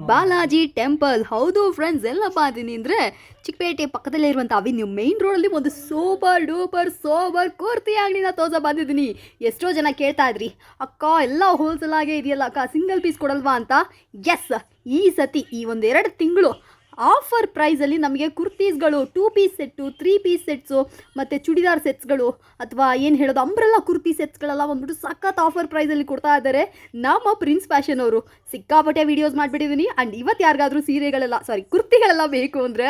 Balaji temple. ಹೌದು friends, ಎಲ್ಲಪ್ಪ ಅದೀನಿ ಅಂದರೆ ಚಿಕ್ಕಪೇಟೆ ಪಕ್ಕದಲ್ಲೇ ಇರುವಂಥ ಅವೆನ್ಯೂ ಮೇನ್ ರೋಡಲ್ಲಿ ಒಂದು ಸೂಪರ್ ಕುರ್ತಿ ಅಂಗಡಿನ ತೋರ್ಸ ಬಂದಿದ್ದೀನಿ. ಎಷ್ಟೋ ಜನ ಕೇಳ್ತಾ ಇದ್ರಿ, ಅಕ್ಕ ಎಲ್ಲ ಹೋಲ್ಸೇಲ್ ಆಗೇ ಇದೆಯಲ್ಲ ಅಕ್ಕ, ಸಿಂಗಲ್ ಪೀಸ್ ಕೊಡಲ್ವಾ ಅಂತ. ಎಸ್, ಈ ಸತಿ ಈ ಒಂದೆರಡು ತಿಂಗಳು ಆಫರ್ ಪ್ರೈಸಲ್ಲಿ ನಮಗೆ ಕುರ್ತೀಸ್ಗಳು 2 ಪೀಸ್ ಸೆಟ್ಟು, 3 ಪೀಸ್ ಸೆಟ್ಸು ಮತ್ತು ಚೂಡಿದಾರ್ ಸೆಟ್ಸ್ಗಳು ಅಥವಾ ಏನು ಹೇಳೋದು ಅಂಬ್ರೆಲ್ಲ ಕುರ್ತಿ ಸೆಟ್ಸ್ಗಳೆಲ್ಲ ಬಂದ್ಬಿಟ್ಟು ಸಖತ್ ಆಫರ್ ಪ್ರೈಸಲ್ಲಿ ಕೊಡ್ತಾ ಇದ್ದಾರೆ ನಮ್ಮ ಪ್ರಿನ್ಸ್ ಫ್ಯಾಷನ್ ಅವರು. ಸಿಕ್ಕಾಪಟ್ಟೆ ವೀಡಿಯೋಸ್ ಮಾಡಿಬಿಟ್ಟಿದ್ದೀನಿ. ಆ್ಯಂಡ್ ಇವತ್ತು ಯಾರಿಗಾದ್ರೂ ಕುರ್ತಿಗಳೆಲ್ಲ ಬೇಕು ಅಂದರೆ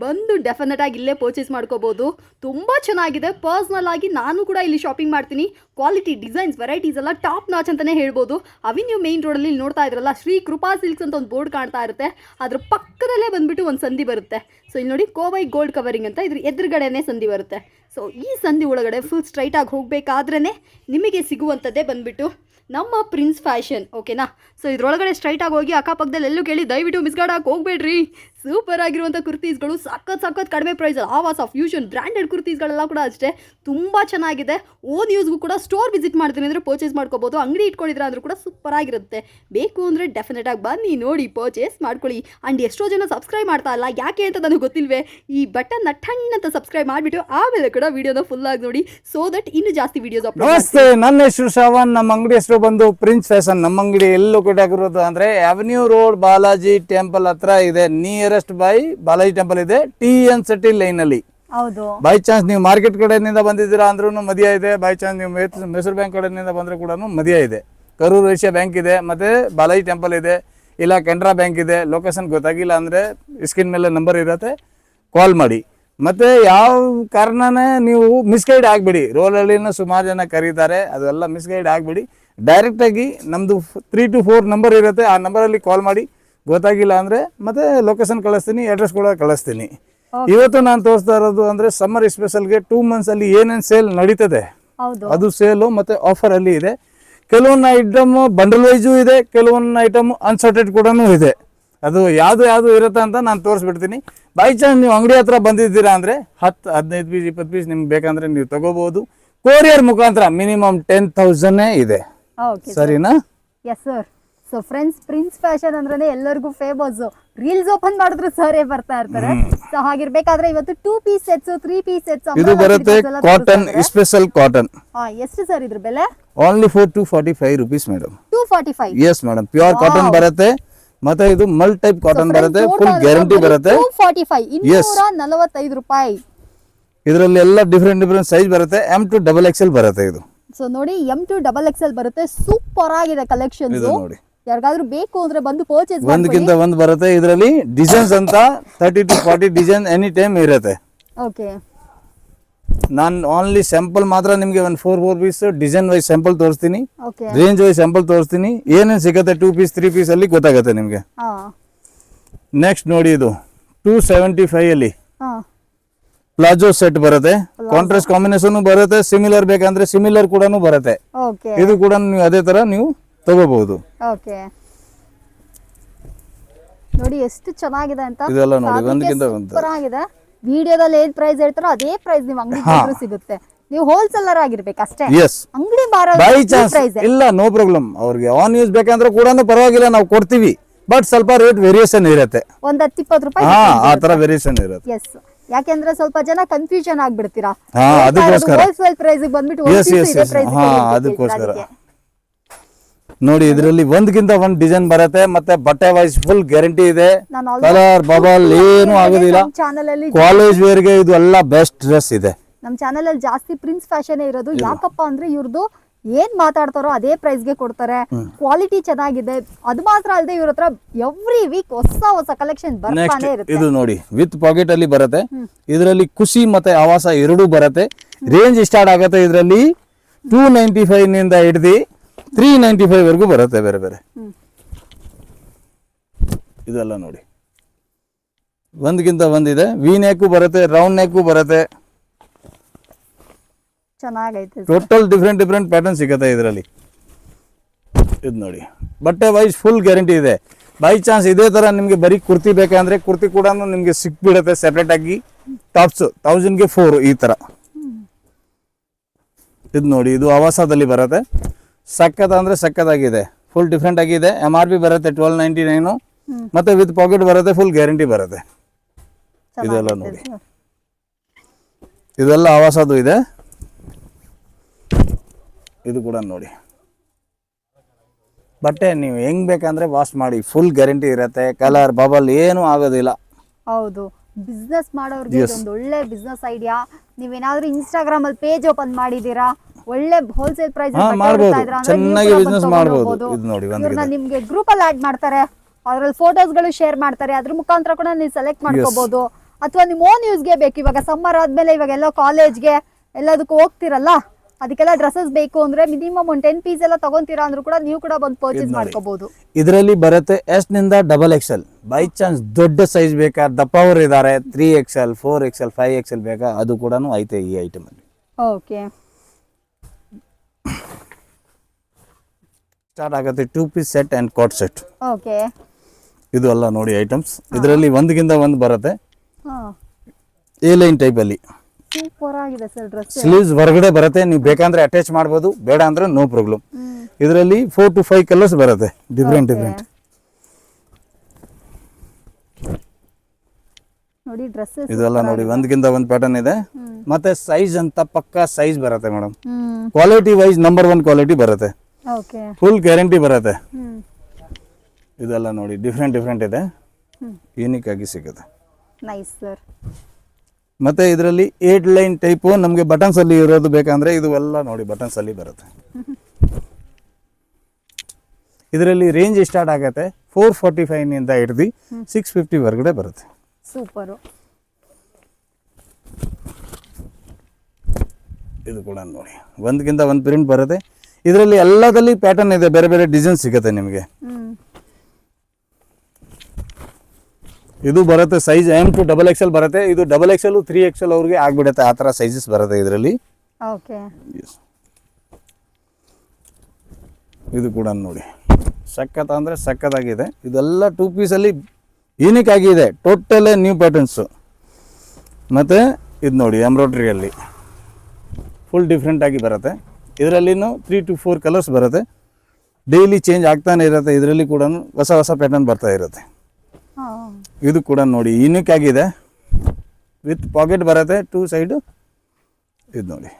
ಬಂದು ಡೆಫಿನೆಟಾಗಿ ಇಲ್ಲೇ ಪರ್ಚೇಸ್ ಮಾಡ್ಕೋಬೋದು. ತುಂಬ ಚೆನ್ನಾಗಿದೆ. ಪರ್ಸ್ನಲ್ ಆಗಿ ನಾನು ಕೂಡ ಇಲ್ಲಿ ಶಾಪಿಂಗ್ ಮಾಡ್ತೀನಿ. ಕ್ವಾಲಿಟಿ, ಡಿಸೈನ್ಸ್, ವೆರೈಟೀಸ್ ಎಲ್ಲ ಟಾಪ್ ನಾಚ್ ಅಂತಲೇ ಹೇಳ್ಬೋದು. ಅವೆನ್ಯೂ ಮೇನ್ ರೋಡಲ್ಲಿ ನೋಡ್ತಾ ಇದ್ರಲ್ಲ, ಶ್ರೀ ಕೃಪಾ ಸಿಲ್ಕ್ಸ್ ಅಂತ ಒಂದು ಬೋರ್ಡ್ ಕಾಣ್ತಾ ಇರುತ್ತೆ. ಅದ್ರ ಪಕ್ಕದಲ್ಲೇ ಬಂದುಬಿಟ್ಟು ಒಂದು ಸಂಧಿ ಬರುತ್ತೆ. ಸೊ ಇಲ್ಲಿ ನೋಡಿ, ಕೋವೈ ಗೋಲ್ಡ್ ಕವರಿಂಗ್ ಅಂತ, ಇದ್ರ ಎದುರುಗಡೆನೇ ಸಂಧಿ ಬರುತ್ತೆ. ಸೊ ಈ ಸಂಧಿ ಒಳಗಡೆ ಫುಲ್ ಸ್ಟ್ರೈಟಾಗಿ ಹೋಗಬೇಕಾದ್ರೇ ನಿಮಗೆ ಸಿಗುವಂಥದ್ದೇ ಬಂದುಬಿಟ್ಟು ನಮ್ಮ ಪ್ರಿನ್ಸ್ ಫ್ಯಾಷನ್. ಓಕೆನಾ? ಸೊ ಇದರೊಳಗಡೆ ಸ್ಟ್ರೈಟಾಗಿ ಹೋಗಿ ಅಕ್ಕಪಕ್ಕದಲ್ಲಿ ಎಲ್ಲೂ ಕೇಳಿ ದಯವಿಟ್ಟು ಮಿಸ್ಗಾಡಕ್ಕೆ ಹೋಗಬೇಡ್ರಿ. ಸೂಪರ್ ಆಗಿರುವಂಥ ಕುರ್ತೀಸ್ಗಳು ಸಖತ್ ಕಡಿಮೆ ಪ್ರೈಸಲ್ಲಿ, ಆವಾಸ, ಫ್ಯೂಷನ್, ಬ್ರ್ಯಾಂಡೆಡ್ ಕುರ್ತೀಸ್ಗಳೆಲ್ಲ ಕೂಡ ಅಷ್ಟೇ ತುಂಬ ಚೆನ್ನಾಗಿದೆ. ಓನ್ ಯೂಸ್ಗೂ ಕೂಡ ಸ್ಟೋರ್ ವಿಸಿಟ್ ಮಾಡ್ತೀನಿ ಅಂದರೆ ಪರ್ಚೇಸ್ ಮಾಡ್ಕೋಬೋದು. ಅಂಗಡಿ ಇಟ್ಕೊಂಡಿದ್ರೆ ಅಂದರೂ ಕೂಡ ಸೂಪರ್ ಆಗಿರುತ್ತೆ. ಬೇಕು ಅಂದರೆ ಡೆಫಿನೆಟಾಗಿ ಬನ್ನಿ, ನೋಡಿ, ಪರ್ಚೇಸ್ ಮಾಡ್ಕೊಳ್ಳಿ. ಆ್ಯಂಡ್ ಎಷ್ಟೋ ಜನ ಸಬ್ಸ್ಕ್ರೈಬ್ ಮಾಡ್ತಾ ಇಲ್ಲ, ಯಾಕೆ ಅಂತ ನನಗೆ ಗೊತ್ತಿಲ್ವೇ. ಈ ಬಟನ್ನ ಟಣ್ಣಂತ ಸಬ್ಸ್ಕ್ರೈಬ್ ಮಾಡಿಬಿಟ್ಟು ಆಮೇಲೆ ಕೂಡ ವಿಡಿಯೋನ ಫುಲ್ಲಾಗಿ ನೋಡಿ, ಸೊ ದಟ್ ಇನ್ನೂ ಜಾಸ್ತಿ ವೀಡಿಯೋಸ್ ಅಪ್ಲೋಡ್. ನಮಸ್ತೆ, ನನ್ನ ಹೆಸರು ಶ್ರವಣ್. ನಮ್ಮ ಅಂಗಡಿ ಹೆಸರು ಬಂದು ಪ್ರಿನ್ಸ್ ಫ್ಯಾಷನ್. ನಮ್ಮ ಅಂಗಡಿ ಎಲ್ಲಿ ಲೊಕೇಟ್ ಆಗಿರೋದು ಅಂದರೆ ಅವೆನ್ಯೂ ರೋಡ್ ಬಾಲಾಜಿ ಟೆಂಪಲ್ ಹತ್ರ ಇದೆ. ನಿಯರೆಸ್ಟ್ ಬೈ ಬಾಲಾಜಿ ಟೆಂಪಲ್ ಇದೆ, TN ಸಿಟಿ ಲೈನಲ್ಲಿ. ಹೌದು. ಬೈ ಚಾನ್ಸ್ ನೀವು ಮಾರ್ಕೆಟ್ ಕಡೆಯಿಂದ ಬಂದಿದ್ದೀರಾ ಅಂದ್ರೂ ಮದಿಯ ಇದೆ. ಬೈ ಚಾನ್ಸ್ ನೀವು ಮೈಸೂರು ಬ್ಯಾಂಕ್ ಕಡೆಯಿಂದ ಬಂದರೂ ಕೂಡ ಮದಿಯ ಇದೆ. ಕರೂರ್ ವೈಶ್ಯ ಬ್ಯಾಂಕ್ ಇದೆ, ಮತ್ತು ಬಾಲಾಜಿ ಟೆಂಪಲ್ ಇದೆ, ಇಲ್ಲ ಕೆನರಾ ಬ್ಯಾಂಕ್ ಇದೆ. ಲೊಕೇಶನ್ ಗೊತ್ತಾಗಿಲ್ಲ ಅಂದರೆ ಸ್ಕ್ರೀನ್ ಮೇಲೆ ನಂಬರ್ ಇರುತ್ತೆ, ಕಾಲ್ ಮಾಡಿ. ಮತ್ತು ಯಾವ ಕಾರಣನೇ ನೀವು ಮಿಸ್ಗೈಡ್ ಆಗಬೇಡಿ. ರೋಲಲ್ಲಿನ ಸುಮಾರು ಜನ ಕರೀತಾರೆ, ಅದೆಲ್ಲ ಮಿಸ್ಗೈಡ್ ಆಗಬೇಡಿ. ಡೈರೆಕ್ಟಾಗಿ ನಮ್ಮದು 3 to 4 ನಂಬರ್ ಇರುತ್ತೆ, ಆ ನಂಬರಲ್ಲಿ ಕಾಲ್ ಮಾಡಿ. ಗೊತ್ತಾಗಿಲ್ಲ ಅಂದರೆ ಮತ್ತೆ ಲೊಕೇಶನ್ ಕಳಿಸ್ತೀನಿ, ಅಡ್ರೆಸ್ ಕೂಡ ಕಳಿಸ್ತೀನಿ. ಇವತ್ತು ನಾನು ತೋರಿಸ್ತಾ ಇರೋದು ಅಂದರೆ ಸಮ್ಮರ್ ಸ್ಪೆಷಲ್ಗೆ 2 ಮಂತ್ಸಲ್ಲಿ ಏನೇನು ಸೇಲ್ ನಡೀತದೆ ಅದು ಸೇಲು ಮತ್ತು ಆಫರಲ್ಲಿ ಇದೆ. ಕೆಲವೊಂದು ಐಟಮ್ ಬಂಡಲ್ ವೈಸು ಇದೆ, ಕೆಲವೊಂದು ಐಟಮ್ ಅನ್ಸಾರ್ಟೆಡ್ ಕೂಡ ಇದೆ. ಅದು ಯಾವುದು ಇರುತ್ತೆ ಅಂತ ನಾನು ತೋರಿಸ್ಬಿಡ್ತೀನಿ. ಬೈ ಚಾನ್ಸ್ ನೀವು ಅಂಗಡಿ ಹತ್ರ ಬಂದಿದ್ದೀರಾ ಅಂದರೆ 10, 15 ಪೀಸ್, 20 ಪೀಸ್ ನಿಮ್ಗೆ ಬೇಕಂದ್ರೆ ನೀವು ತಗೋಬಹುದು. ಕೊರಿಯರ್ ಮುಖಾಂತರ ಮಿನಿಮಮ್ 10,000 ಇದೆ. ಸರಿನಾ? Yes sir. So friends, prince fashion ಅಂದ್ರೆ ಎಲ್ಲರಿಗೂ ಫೇಮಸ್. ರೀಲ್ಸ್ ಓಪನ್ ಮಾಡಿದ್ರು ಸರ್ ಬರ್ತಾ ಇರ್ತಾರೆ. ಸೊ ಹಾಗಿರ್ಬೇಕಾದ್ರೆ ಇವತ್ತು 2 ಪೀಸ್ ಸೆಟ್ಸ್, 3 ಪೀಸ್ ಸೆಟ್ಸ್ ಇದು ಬರುತ್ತೆ ಕಾಟನ್, ಸ್ಪೆಷಲ್ ಕಾಟನ್. ಎಷ್ಟು ಸರ್ ಇದ್ರ ಬೆಲೆ? Only for 245 rupees madam. 245? Yes madam, pure cotton ಬರುತ್ತೆ. ಮತ್ತೆ ಇದು ಮಲ್ ಟೈಪ್ ಕಾಟನ್ ಬರುತ್ತೆ, ಫುಲ್ ಗ್ಯಾರಂಟಿ ಬರುತ್ತೆ. 245, 245 ರೂಪಾಯಿ. ಇದರಲ್ಲಿ ಎಲ್ಲ ಡಿಫರೆಂಟ್ ಸೈಜ್ ಬರುತ್ತೆ. M to XXL ಬರುತ್ತೆ ಇದು. ಸೊ ನೋಡಿ, M to XXL ಬರುತ್ತೆ. ಸೂಪರ್ ಆಗಿದೆ ಕಲೆಕ್ಷನ್ಸ್. ನೋಡಿ, ಯಾರಿಗಾದ್ರೂ ಬೇಕು ಅಂದ್ರೆ ಬಂದು ಪರ್ಚೇಸ್ ಮಾಡಿ. ಒಂದಕ್ಕಿಂತ ಒಂದು ಬರುತ್ತೆ. ಇದರಲ್ಲಿ ಡಿಸೈನ್ಸ್ ಅಂತ 30 to 40 ಡಿಸೈನ್ ಎನಿ ಟೈಮ್ ಇರುತ್ತೆ. ಓಕೆ. ನಾನು ಓನ್ಲಿ ಸ್ಯಾಂಪಲ್ ಮಾತ್ರ ನಿಮಗೆ ಒಂದು 4 ಪೀಸ್ ಡಿಸೈನ್ ವೈಸ್ ಸ್ಯಾಂಪಲ್ ತೋರಿಸ್ತೀನಿ, ಓಕೆ, ರೇಂಜ್ ವೈಸ್ ಸ್ಯಾಂಪಲ್ ತೋರಿಸ್ತೀನಿ. ಏನೇನು ಸಿಗುತ್ತೆ 2 ಪೀಸ್ 3 ಪೀಸ್ ಅಲ್ಲಿ ಗೊತ್ತಾಗುತ್ತೆ ನಿಮಗೆ. ನೆಕ್ಸ್ಟ್ ನೋಡಿ, ಇದು 275 ಅಲ್ಲಿ ಪ್ಲಾಜೋ ಸೆಟ್ ಬರುತ್ತೆ. ಕಾಂಟ್ರಾಸ್ಟ್ ಕಾಂಬಿನೇಷನ್ ಬರುತ್ತೆ. ಸಿಮಿಲರ್ ಬೇಕಂದ್ರೆ ಸಿಮಿಲರ್ ಕೂಡ ಬರುತ್ತೆ. ಇದು ಕೂಡ ನೀವು ಅದೇ ತರ ನೀವು ತಗೋಬಹುದು. ಓಕೆ, ನೋಡಿ ಎಷ್ಟು ಚೆನ್ನಾಗಿದೆ ಅಂತ. ಇದೆಲ್ಲ ನೋಡಿ, ಒಂದಕ್ಕಿಂತ ಒಂದು ಸೂಪರ್ ಆಗಿದೆ. ವಿಡಿಯೋದಲ್ಲಿ ಏನ್ ಪ್ರೈಸ್ ಹೇಳ್ತಾರೋ ಅದೇ ಪ್ರೈಸ್ ನಿಮ್ ಅಂಗಡಿ ಸಿಗುತ್ತೆ. ನೀವು ಹೋಲ್ಸೇಲರ್ ಆಗಿರ್ಬೇಕು ಅಷ್ಟೇ. ಎಸ್, ಅಂಗಡಿ ಬಾರೋ ಬೈ ಚಾನ್ಸ್ ಇಲ್ಲ, ನೋ ಪ್ರಾಬ್ಲಮ್. ಅವ್ರಿಗೆ ಆನ್ ಯೂಸ್ ಬೇಕಂದ್ರೆ ಕೂಡ ಪರವಾಗಿಲ್ಲ, ನಾವು ಕೊಡ್ತೀವಿ. ಬಟ್ ಸ್ವಲ್ಪ ರೇಟ್ ವೇರಿಯೇಷನ್ ಇರುತ್ತೆ, ಒಂದ್ 10-20 ರೂಪಾಯಿ. ಆ ತರ ವೇರಿಯೇಷನ್ ಇರುತ್ತೆ. ಎಸ್, ಯಾಕೆಂದ್ರೆ ಸ್ವಲ್ಪ ಜನ ಕನ್ಫ್ಯೂಷನ್ ಆಗ್ಬಿಡ್ತೀರಾ. ಅದಕ್ಕೋಸ್ಕರ ಹೋಲ್ಸೇಲ್ ಪ್ರೈಸ್ ಬಂದ್ಬಿಟ್ಟು ಅದಕ್ಕೋಸ್ಕರ ನೋಡಿ, ಇದರಲ್ಲಿ ಒಂದಕ್ಕಿಂತ ಒಂದು ಡಿಸೈನ್ ಬರುತ್ತೆ. ಮತ್ತೆ ಬಟ್ಟೆ ವೈಸ್ ಫುಲ್ ಗ್ಯಾರಂಟಿ ಇದೆ. ಕಲರ್ ಬಬಲ್ ಏನು ಆಗೋದಿಲ್ಲ. ಕಾಲೇಜ್ ವೇರ್ಗೆ ಇದು ಎಲ್ಲ ಬೆಸ್ಟ್ ಡ್ರೆಸ್ ಇದೆ. ನಮ್ ಚಾನೆಲ್ ಅಲ್ಲಿ ಜಾಸ್ತಿ ಪ್ರಿನ್ಸ್ ಫ್ಯಾಷನ್ ಇರೋದು. ಯಾಕಪ್ಪ ಅಂದ್ರೆ ಇವ್ರದ್ದು ಏನ್ ಮಾತಾಡ್ತಾರೋ ಅದೇ ಪ್ರೈಸ್ ಗೆ ಕೊಡ್ತಾರೆ. ಕ್ವಾಲಿಟಿ ಚೆನ್ನಾಗಿದೆ. ಅದು ಮಾತ್ರ ಅಲ್ಲದೆ ಇವ್ರ ಹತ್ರ ಎವ್ರಿ ವೀಕ್ ಹೊಸ ಕಲೆಕ್ಷನ್ ಬರ್ತಾನೆ ಇರುತ್ತೆ. ಇದು ನೋಡಿ, ವಿತ್ ಪಾಕೆಟ್ ಅಲ್ಲಿ ಬರುತ್ತೆ. ಇದರಲ್ಲಿ ಖುಷಿ ಮತ್ತೆ ಆವಾಸ ಎರಡೂ ಬರುತ್ತೆ. ರೇಂಜ್ ಸ್ಟಾರ್ಟ್ ಆಗುತ್ತೆ ಇದರಲ್ಲಿ 295 ನಿಂದ ಹಿಡಿದು 395 ವರೆಗೂ ಬರುತ್ತೆ. ಬೇರೆ ಬೇರೆ ಇದೆಲ್ಲ ನೋಡಿ, ಒಂದಕ್ಕಿಂತ ಒಂದಿದೆ. ವಿ ನೆಕ್ ಬರುತ್ತೆ, ರೌಂಡ್ ನೆಕ್ ಬರುತ್ತೆ. ಚೆನ್ನಾಗೈತೆ. ಟೋಟಲ್ ಡಿಫ್ರೆಂಟ್ ಪ್ಯಾಟರ್ನ್ ಸಿಗುತ್ತೆ ಇದರಲ್ಲಿ. ಇದು ನೋಡಿ, ಬಟ್ಟೆ ವೈಸ್ ಫುಲ್ ಗ್ಯಾರಂಟಿ ಇದೆ. ಬೈ ಚಾನ್ಸ್ ಇದೇ ತರ ನಿಮ್ಗೆ ಬರೀ ಕುರ್ತಿ ಬೇಕಂದ್ರೆ ಕುರ್ತಿ ಕೂಡ ನಿಮ್ಗೆ ಸಿಕ್ಬಿಡುತ್ತೆ ಸೆಪರೇಟ್ ಆಗಿ. ಟಾಪ್ಸ್ 1000ಗೆ 4 ಈ ತರ. ಇದು ನೋಡಿ, ಇದು ಆವಾಸದಲ್ಲಿ ಬರುತ್ತೆ. ಸಕ್ಕತ್ ಅಂದ್ರೆ ಸಕ್ಕತ್ತಾಗಿದೆ, ಫುಲ್ ಡಿಫ್ರೆಂಟ್ ಆಗಿದೆ. MRP ಬರುತ್ತೆ 1299. ಮತ್ತೆ ವಿತ್ ಪಾಕೆಟ್ ಬರುತ್ತೆ, ಫುಲ್ ಗ್ಯಾರಂಟಿ ಬರುತ್ತೆ. ಇದೆಲ್ಲ ನೋಡಿ, ಇದೆಲ್ಲ ಆವಾಸದು ಇದೆ. ಇದು ಕೂಡ ನೋಡಿ, ಬಟ್ಟೆ ನೀವು ಹೆಂಗ್ ಬೇಕಂದ್ರೆ ವಾಶ್ ಮಾಡಿ, ಫುಲ್ ಗ್ಯಾರಂಟಿ ಇರುತ್ತೆ. ಕಲರ್ ಬಬಲ್ ಏನು ಆಗೋದಿಲ್ಲ. ಹೌದು, ಬಿಸ್ನೆಸ್ ಮಾಡೋರ್ಗೆ ಇದೊಂದು ಒಳ್ಳೆ ಬಿಸ್ನೆಸ್ ಐಡಿಯಾ. ನೀವೇನಾದ್ರೂ ಇನ್ಸ್ಟಾಗ್ರಾಮ್ ಅಲ್ಲಿ ಪೇಜ್ ಓಪನ್ ಮಾಡಿದೀರಾ, ಒಳ್ಳೆ ಹೋಲ್ಸೇಲ್ ಪ್ರೈಸ್ ಚೆನ್ನಾಗಿ ಬಿಸ್ನೆಸ್ ಮಾಡಬಹುದು. ಇದು ನೋಡಿ, ನಿಮ್ಗೆ ಗ್ರೂಪ್ ಅಲ್ಲಿ ಆಡ್ ಮಾಡ್ತಾರೆ, ಅದ್ರಲ್ಲಿ ಫೋಟೋಸ್ ಗಳು ಶೇರ್ ಮಾಡ್ತಾರೆ, ಅದ್ರ ಮುಖಾಂತರ ಕೂಡ ನೀವು ಸೆಲೆಕ್ಟ್ ಮಾಡ್ಕೋಬಹುದು. ಅಥವಾ ನಿಮ್ ಓನ್ ಯೂಸ್ಗೆ ಬೇಕು, ಇವಾಗ ಸಮ್ಮರ್ ಆದ್ಮೇಲೆ ಇವಾಗ ಎಲ್ಲ ಕಾಲೇಜ್ಗೆ ಎಲ್ಲದಕ್ಕೂ ಹೋಗ್ತಿರಲ್ಲ, ಅದಕ್ಕೆಲ್ಲ ಡ್ರೆಸ್ಸಸ್ ಬೇಕು ಅಂದ್ರೆ ಮಿನಿಮಮ್ ಒಂದು 10 ಪೀಸ್ ಎಲ್ಲ ತಗೊಂತೀರಾ ಅಂದ್ರೂ ಕೂಡ ನೀವು ಕೂಡ ಬಂದು ಪರ್ಚೇಸ್ ಮಾಡ್ಕೋಬಹುದು. ಇದರಲ್ಲಿ ಬರುತ್ತೆ ಎಸ್ ನಿಂದ XXL. ಬೈ ಚಾನ್ಸ್ ದೊಡ್ಡ ಸೈಜ್ ಬೇಕಾ, ದಪ್ಪವರು ಇದಾರೆ 3XL 4XL 5XL ಬೇಕಾ, ಅದು ಕೂಡ ಐತೆ ಈ ಐಟಮ್ ಅಲ್ಲಿ. ಓಕೆ, ಸ್ಟಾರ್ಟ್ ಆಗುತ್ತೆ 2 piece set and coat set. Okay, ಇದು ಎಲ್ಲ ನೋಡಿ ಐಟಮ್ಸ್. ಇದರಲ್ಲಿ ಒಂದಕ್ಕಿಂತ ಒಂದು ಬರುತ್ತೆ, ಹಾ ಎ ಲೈನ್ ಟೈಪ್ ಅಲ್ಲಿ. ಸೂಪರ್ ಆಗಿದೆ ಸರ್ ಡ್ರೆಸ್. ಸ್ಲೀವ್ಸ್ ಹೊರಗಡೆ ಬರುತ್ತೆ, ನೀವು ಬೇಕಂದ್ರೆ ಅಟ್ಯಾಚ್ ಮಾಡಬಹುದು, ಬೇಡ ಅಂದ್ರೆ ನೋ ಪ್ರಾಬ್ಲಮ್. ಇದರಲ್ಲಿ 4 to 5 ಕಲರ್ಸ್ ಬರುತ್ತೆ, ಡಿಫ್ರೆಂಟ್. ನೋಡಿ ಡ್ರೆಸ್ಸಸ್ ಇದೆಲ್ಲ ನೋಡಿ, ಒಂದಕ್ಕಿಂತ ಒಂದು ಪ್ಯಾಟರ್ನ್ ಇದೆ. ಮತ್ತೆ ಸೈಜ್ ಅಂತ ಪಕ್ಕಾ ಸೈಜ್ ಬರುತ್ತೆ madam. Quality wise number 1 quality ಬರುತ್ತೆ, ಓಕೆ, ಫುಲ್ ಗ್ಯಾರಂಟಿ ಬರುತ್ತೆ. ಇದೆಲ್ಲ ನೋಡಿ, ಡಿಫ್ರೆಂಟ್ ಇದೆ, ಯೂನಿಕ್ ಆಗಿ ಸಿಗುತ್ತೆ. Nice sir. ಮತ್ತೆ ಇದರಲ್ಲಿ 8 ಲೈನ್ ಟೈಪು ನಮಗೆ ಬಟನ್ಸ್ ಅಲ್ಲಿ ಇರೋದು ಬೇಕಂದ್ರೆ ಇದು ಎಲ್ಲ ನೋಡಿ ಬಟನ್ಸ್ ಅಲ್ಲಿ ಬರುತ್ತೆ. ಇದರಲ್ಲಿ ರೇಂಜ್ ಸ್ಟಾರ್ಟ್ ಆಗುತ್ತೆ 445 ನಿಂದ ಹಿಡಿದು 650 ವರೆಗಡೆ ಬರುತ್ತೆ. ಸೂಪರು. ಇದು ಕೂಡ ನೋಡಿ, ಒಂದಕ್ಕಿಂತ ಒಂದು ಪ್ರಿಂಟ್ ಬರುತ್ತೆ. ಇದರಲ್ಲಿ ಎಲ್ಲದಲ್ಲಿ ಪ್ಯಾಟರ್ನ್ ಇದೆ, ಬೇರೆ ಬೇರೆ ಡಿಸೈನ್ ಸಿಗುತ್ತೆ ನಿಮಗೆ. ಇದು ಬರುತ್ತೆ ಸೈಜ್ M to XXL ಬರುತ್ತೆ. ಇದು XXL 3XL ಅವ್ರಿಗೆ ಆಗ್ಬಿಡುತ್ತೆ, ಆ ಥರ ಸೈಜಸ್ ಬರುತ್ತೆ ಇದರಲ್ಲಿ. ಓಕೆ, ಇದು ಕೂಡ ನೋಡಿ, ಸಖತ್ ಅಂದರೆ ಸಖತ್ತಾಗಿದೆ. ಇದೆಲ್ಲ 2 ಪೀಸಲ್ಲಿ ಯೂನಿಕ್ ಆಗಿದೆ, ಟೋಟಲ್ ನ್ಯೂ ಪ್ಯಾಟರ್ನ್ಸು. ಮತ್ತು ಇದು ನೋಡಿ ಎಂಬ್ರಾಯ್ಡ್ರಿಯಲ್ಲಿ ಫುಲ್ ಡಿಫ್ರೆಂಟ್ ಆಗಿ ಬರುತ್ತೆ. ಇದರಲ್ಲಿನೂ 3 to 4 ಕಲರ್ಸ್ ಬರುತ್ತೆ, ಡೈಲಿ ಚೇಂಜ್ ಆಗ್ತಾನೆ ಇರುತ್ತೆ. ಇದರಲ್ಲಿ ಕೂಡ ಹೊಸ ಪ್ಯಾಟರ್ನ್ ಬರ್ತಾ ಇರುತ್ತೆ. ಇದು ಕೂಡ ನೋಡಿ ಯೂನಿಕ್ ಆಗಿದೆ, ವಿತ್ ಪಾಕೆಟ್ ಬರುತ್ತೆ 2 ಸೈಡು. ಇದು ನೋಡಿ,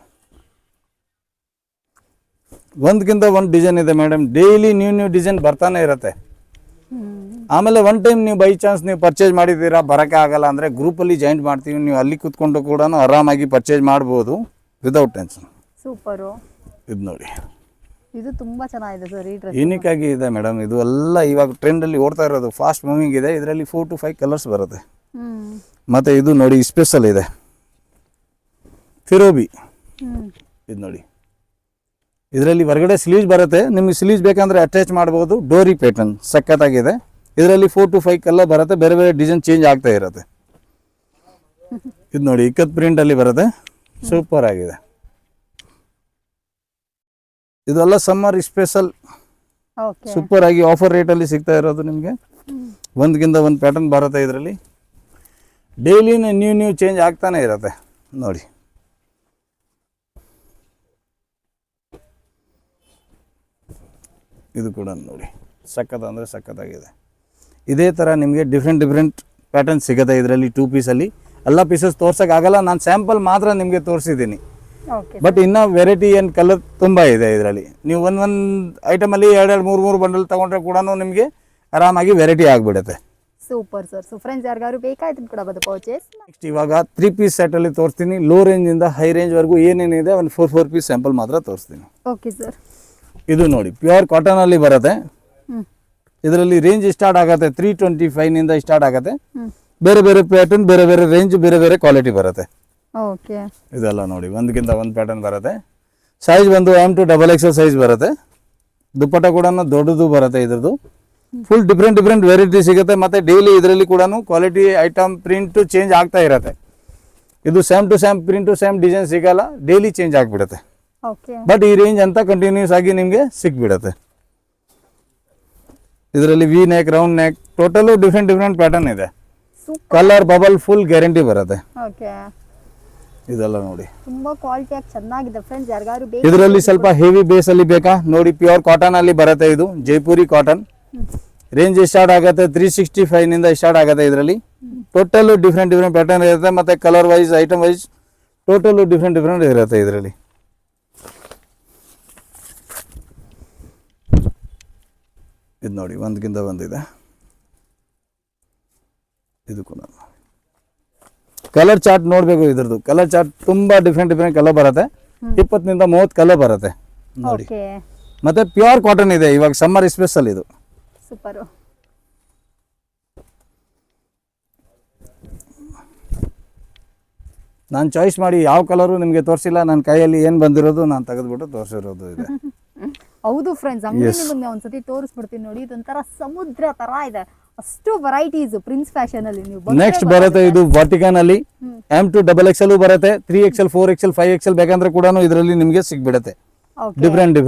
ಒಂದಕ್ಕಿಂತ ಒಂದು ಡಿಸೈನ್ ಇದೆ ಮೇಡಮ್, ಡೈಲಿ ನ್ಯೂ ಡಿಸೈನ್ ಬರ್ತಾನೆ ಇರುತ್ತೆ. ಆಮೇಲೆ ಒನ್ ಟೈಮ್ ನೀವು ಬೈ ಚಾನ್ಸ್ ನೀವು ಪರ್ಚೇಸ್ ಮಾಡಿದ್ದೀರಾ, ಬರೋಕ್ಕೆ ಆಗಲ್ಲ ಅಂದರೆ ಗ್ರೂಪಲ್ಲಿ ಜಾಯಿಂಟ್ ಮಾಡ್ತೀವಿ, ನೀವು ಅಲ್ಲಿ ಕೂತ್ಕೊಂಡು ಕೂಡ ಆರಾಮಾಗಿ ಪರ್ಚೇಸ್ ಮಾಡ್ಬೋದು ವಿದೌಟ್ ಟೆನ್ಷನ್. ಸೂಪರು. ಇದು ನೋಡಿ, ಇದು ತುಂಬಾ ಚೆನ್ನಾಗಿದೆ ಸರ್ ಈ ಡ್ರೆಸ್. ಯೂನಿಕ್ ಆಗಿ ಇದೆ ಮೇಡಮ್. ಇದು ಎಲ್ಲ ಇವಾಗ ಟ್ರೆಂಡಲ್ಲಿ ಓಡ್ತಾ ಇರೋದು, ಫಾಸ್ಟ್ ಮೂವಿಂಗ್ ಇದೆ. ಇದರಲ್ಲಿ 4 to 5 ಕಲರ್ಸ್ ಬರುತ್ತೆ. ಮತ್ತು ಇದು ನೋಡಿ ಸ್ಪೆಷಲ್ ಇದೆ, ಫಿರೋಬಿ. ಇದು ನೋಡಿ, ಇದರಲ್ಲಿ ಹೊರಗಡೆ ಸ್ಲೀವ್ಸ್ ಬರುತ್ತೆ, ನಿಮಗೆ ಸ್ಲೀವ್ಸ್ ಬೇಕಂದ್ರೆ ಅಟ್ಯಾಚ್ ಮಾಡ್ಬೋದು. ಡೋರಿ ಪ್ಯಾಟರ್ನ್ ಸಖತ್ತಾಗಿದೆ. ಇದರಲ್ಲಿ 4 to 5 ಕಲರ್ ಬರುತ್ತೆ, ಬೇರೆ ಬೇರೆ ಡಿಸೈನ್ ಚೇಂಜ್ ಆಗ್ತಾ ಇರುತ್ತೆ. ಇದು ನೋಡಿ ಇಕ್ಕತ್ ಪ್ರಿಂಟಲ್ಲಿ ಬರುತ್ತೆ, ಸೂಪರ್ ಆಗಿದೆ. ಇದೆಲ್ಲ ಸಮ್ಮರ್ ಸ್ಪೆಷಲ್, ಸೂಪರ್ ಆಗಿ ಆಫರ್ ರೇಟಲ್ಲಿ ಸಿಗ್ತಾ ಇರೋದು ನಿಮಗೆ. ಒಂದಕ್ಕಿಂತ ಒಂದು ಪ್ಯಾಟರ್ನ್ ಬರುತ್ತೆ ಇದರಲ್ಲಿ, ಡೈಲಿನ ನ್ಯೂ ಚೇಂಜ್ ಆಗ್ತಾನೆ ಇರುತ್ತೆ ನೋಡಿ. ಇದು ಕೂಡ ನೋಡಿ, ಸಖತ್ ಅಂದರೆ ಸಖತ್ತಾಗಿದೆ. ಇದೇ ಥರ ನಿಮಗೆ ಡಿಫ್ರೆಂಟ್ ಪ್ಯಾಟರ್ನ್ ಸಿಗುತ್ತೆ ಇದರಲ್ಲಿ 2 ಪೀಸಲ್ಲಿ. ಎಲ್ಲ ಪೀಸಸ್ ತೋರ್ಸೋಕ್ಕಾಗಲ್ಲ, ನಾನು ಸ್ಯಾಂಪಲ್ ಮಾತ್ರ ನಿಮಗೆ ತೋರಿಸಿದ್ದೀನಿ. ಬಟ್ ಇನ್ನೂ ವೆರೈಟಿ ಆ್ಯಂಡ್ ಕಲರ್ ತುಂಬ ಇದೆ ಇದರಲ್ಲಿ. ನೀವು ಒಂದು ಐಟಮಲ್ಲಿ 2-3 ಬಂಡಲ್ ತೊಗೊಂಡ್ರೆ ಕೂಡ ನಿಮಗೆ ಆರಾಮಾಗಿ ವೆರೈಟಿ ಆಗಿಬಿಡುತ್ತೆ. Super sir. ಸೊ ಫ್ರೆಂಡ್ಸ್, ಯಾರಿಗಾರು ಬೇಕಾಯ್ತು ಕೂಡ ಬಂದು ಪರ್ಚೇಸ್. ನೆಕ್ಸ್ಟ್ ಇವಾಗ 3 ಪೀಸ್ ಸೆಟ್ಟಲ್ಲಿ ತೋರಿಸ್ತೀನಿ. ಲೋ ರೇಂಜಿಂದ ಹೈ ರೇಂಜ್ವರೆಗೂ ಏನೇನಿದೆ ಒಂದು 4 ಪೀಸ್ ಸ್ಯಾಂಪಲ್ ಮಾತ್ರ ತೋರಿಸ್ತೀನಿ. Okay sir. ಇದು ನೋಡಿ ಪ್ಯೂರ್ ಕಾಟನಲ್ಲಿ ಬರುತ್ತೆ. ಇದರಲ್ಲಿ ರೇಂಜ್ ಸ್ಟಾರ್ಟ್ ಆಗುತ್ತೆ 325 ನಿಂದ ಸ್ಟಾರ್ಟ್ ಆಗುತ್ತೆ. ಬೇರೆ ಬೇರೆ ಪ್ಯಾಟರ್ನ್, ಬೇರೆ ಬೇರೆ ರೇಂಜ್, ಬೇರೆ ಬೇರೆ ಕ್ವಾಲಿಟಿ ಬರುತ್ತೆ. ಓಕೆ, ಇದೆಲ್ಲ ನೋಡಿ ಒಂದಕ್ಕಿಂತ ಒಂದು ಪ್ಯಾಟರ್ನ್ ಬರುತ್ತೆ. ಸೈಜ್ ಬಂದು M to XXL ಸೈಜ್ ಬರುತ್ತೆ. ದುಪ್ಪಟ್ಟ ಕೂಡ ದೊಡ್ಡದು ಬರುತ್ತೆ. ಇದ್ರದ್ದು ಫುಲ್ ಡಿಫ್ರೆಂಟ್ ವೆರೈಟಿ ಸಿಗುತ್ತೆ. ಮತ್ತು ಡೈಲಿ ಇದರಲ್ಲಿ ಕೂಡ ಕ್ವಾಲಿಟಿ ಐಟಮ್ ಪ್ರಿಂಟು ಚೇಂಜ್ ಆಗ್ತಾ ಇರುತ್ತೆ. ಇದು same to same print same design ಸಿಗಲ್ಲ, ಡೈಲಿ ಚೇಂಜ್ ಆಗಿಬಿಡುತ್ತೆ. ಬಟ್ ಈ ರೇಂಜ್ ಅಂತ ಕಂಟಿನ್ಯೂಸ್ ಆಗಿ ನಿಮಗೆ ಸಿಕ್ಬಿಡುತ್ತೆ. ಇದರಲ್ಲಿ V neck, round neck, total different pattern ಇದೆ. ಕಲರ್ ಬಬಲ್ ಫುಲ್ ಗ್ಯಾರಂಟಿ ಬರುತ್ತೆ. ಇದೆಲ್ಲ ನೋಡಿ ತುಂಬಾ ಕ್ವಾಲಿಟಿ ಆಗಿ ಚೆನ್ನಾಗಿದೆ ಫ್ರೆಂಡ್ಸ್. ಯಾರಿಗಾರು ಬೇಕು, ಇದರಲ್ಲಿ ಸ್ವಲ್ಪ ಹೆವಿ ಬೇಸ್ ಅಲ್ಲಿ ಬೇಕಾ ನೋಡಿ, ಪ್ಯೂರ್ ಕಾಟನ್ ಅಲ್ಲಿ ಬರುತ್ತೆ. ಇದು ಜೈಪುರಿ ಕಾಟನ್. ರೇಂಜ್ ಸ್ಟಾರ್ಟ್ ಆಗುತ್ತೆ 365 ಸ್ಟಾರ್ಟ್ ಆಗುತ್ತೆ ಇದರಲ್ಲಿ. ಟೋಟಲ್ ಡಿಫ್ರೆಂಟ್ ಪ್ಯಾಟರ್ನ್ ಇರುತ್ತೆ, ಮತ್ತು colour wise item wise total different ಇರುತ್ತೆ ಇದರಲ್ಲಿ. ಇದು ನೋಡಿ ಒಂದಕ್ಕಿಂತ ಒಂದಿದೆ. ಇದು ಕೂಡ ಕಲರ್ ಚಾರ್ಟ್ ನೋಡಬೇಕು, ಇದ್ರದ್ದು ಕಲರ್ ಚಾರ್ಟ್ ತುಂಬ ಡಿಫ್ರೆಂಟ್ ಕಲರ್ ಬರುತ್ತೆ. 20 ನಿಂದ 30 ಕಲರ್ ಬರುತ್ತೆ ನೋಡಿ. ಓಕೆ, ಮತ್ತೆ ಪ್ಯೂರ್ ಕಾಟನ್ ಇದೆ, ಇವಾಗ ಸಮ್ಮರ್ ಸ್ಪೆಷಲ್ ಇದು. ಸೂಪರ್. ನಾನು ಚಾಯ್ಸ್ ಮಾಡಿ ಯಾವ ಕಲರು ನಿಮಗೆ ತೋರಿಸಿಲ್ಲ, ನನ್ನ ಕೈಯಲ್ಲಿ ಏನು ಬಂದಿರೋದು ನಾನು ತೆಗೆದುಬಿಟ್ಟು ತೋರಿಸಿರೋದು ಇದೆ. ಹೌದು ಫ್ರೆಂಡ್ಸ್, ಅಂಗಡಿ ನಿಮಗೆ ಒಂದ್ಸತಿ ತೋರಿಸ್ಬಿಡ್ತೀನಿ ನೋಡಿ. ಇದೊಂಥರ ಸಮುದ್ರ ತರ ಇದೆ, ಅಷ್ಟು ವೆರೈಟೀಸ್ ಪ್ರಿನ್ಸ್ ಫ್ಯಾಷನ್ ಅಲ್ಲಿ. ನೀವು ನೆಕ್ಸ್ಟ್ ಬರುತ್ತೆ ಇದು ವಾಟಿಕನ್ ಅಲ್ಲಿ M2 XXL ಬರುತ್ತೆ, 3XL 4XL 5XL ಬೇಕಂದ್ರೆ ಕೂಡ ಇದರಲ್ಲಿ ನಿಮಗೆ ಸಿಗ್ಬಿಡುತ್ತೆ. ಡಿಫ್ರೆಂಟ್